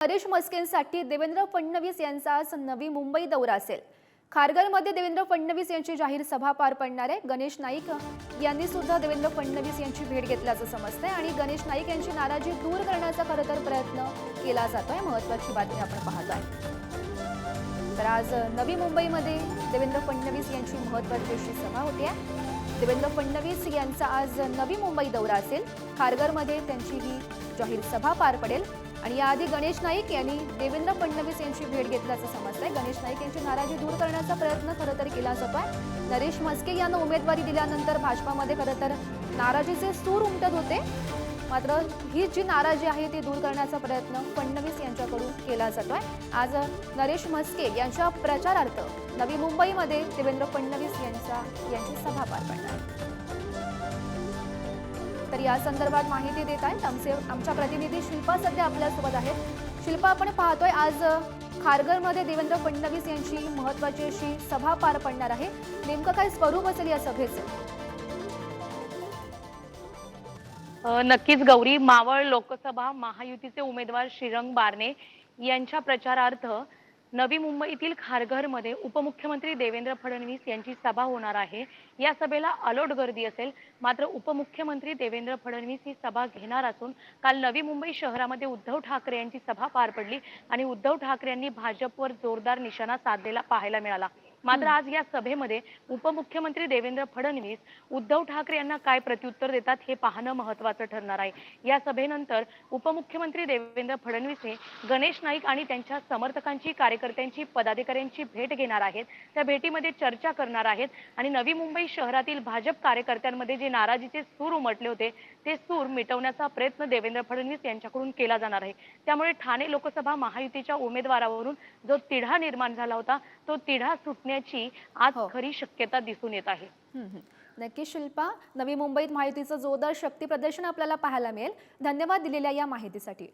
नरेश म्हस्केंसाठी देवेंद्र फडणवीस यांचा आज नवी मुंबई दौरा असेल। खारघरमध्ये देवेंद्र फडणवीस यांची जाहीर सभा पार पडणार आहे। गणेश नाईक यांनी सुद्धा देवेंद्र फडणवीस यांची भेट घेतल्याचं समजतंय आणि गणेश नाईक यांची नाराजी दूर करण्याचा खरं तर प्रयत्न केला जातोय। महत्त्वाची बातमी आपण पाहतोय। तर आज नवी मुंबईमध्ये देवेंद्र फडणवीस यांची महत्त्वाची अशी सभा होती आहे। देवेंद्र फडणवीस यांचा आज नवी मुंबई दौरा असेल। खारघरमध्ये त्यांची ही जाहीर सभा पार पडेल आणि याआधी गणेश नाईक यांनी देवेंद्र फडणवीस यांची भेट घेतल्याचं समजतंय। गणेश नाईक यांची नाराजी दूर करण्याचा प्रयत्न खरं तर केला जातोय। नरेश म्हस्के यांना उमेदवारी दिल्यानंतर भाजपामध्ये खरं तर नाराजीचे सूर उमटत होते, मात्र ही जी नाराजी आहे ती दूर करण्याचा प्रयत्न फडणवीस यांच्याकडून केला जातोय। आज नरेश म्हस्के यांच्या प्रचारार्थ नवी मुंबईमध्ये देवेंद्र फडणवीस यांची सभा पार पडणार। तर या संदर्भात माहिती देत आहेत आमच्या प्रतिनिधी शिल्पा सध्या आपल्यासोबत आहेत। शिल्पा, आपण पाहतोय आज खारघरमध्ये देवेंद्र फडणवीस यांची महत्त्वाची अशी सभा पार पडणार आहे। नेमकं काय स्वरूप असेल या सभेचं? नक्कीच गौरी, मावळ लोकसभा महायुतीचे उमेदवार श्रीरंग बारणे यांच्या प्रचारार्थ नवी मुंबईतील खारघरमध्ये उपमुख्यमंत्री देवेंद्र फडणवीस यांची सभा होणार आहे। या सभेला अलोट गर्दी असेल, मात्र उपमुख्यमंत्री देवेंद्र फडणवीस ही सभा घेणार असून काल नवी मुंबई शहरामध्ये उद्धव ठाकरे यांची सभा पार पडली आणि उद्धव ठाकरे यांनी भाजपवर जोरदार निशाणा साधलेला पाहायला मिळाला। मात्र आज या सभेमध्ये उपमुख्यमंत्री देवेंद्र फडणवीस उद्धव ठाकरे यांना काय प्रत्युत्तर देतात हे पाहणं महत्त्वाचं ठरणार आहे। या सभेनंतर उपमुख्यमंत्री देवेंद्र फडणवीस हे गणेश नाईक आणि त्यांच्या समर्थकांची, कार्यकर्त्यांची, पदाधिकाऱ्यांची भेट घेणार आहेत। त्या भेटीमध्ये चर्चा करणार आहेत आणि नवी मुंबई शहरातील भाजप कार्यकर्त्यांमध्ये जे नाराजीचे सूर उमटले होते ते सूर मिटवण्याचा प्रयत्न देवेंद्र फडणवीस यांच्याकडून केला जाणार आहे। त्यामुळे ठाणे लोकसभा महायुतीच्या उमेदवारावरून जो तिढा निर्माण झाला होता तो तिढा सुटण्याची आज खरी शक्यता दिसून येत आहे। नक्की शिल्पा, नवी मुंबईत महायुतीचं जोरदार शक्ती प्रदर्शन आपल्याला पाहायला मिळेल। धन्यवाद दिलेल्या या माहितीसाठी।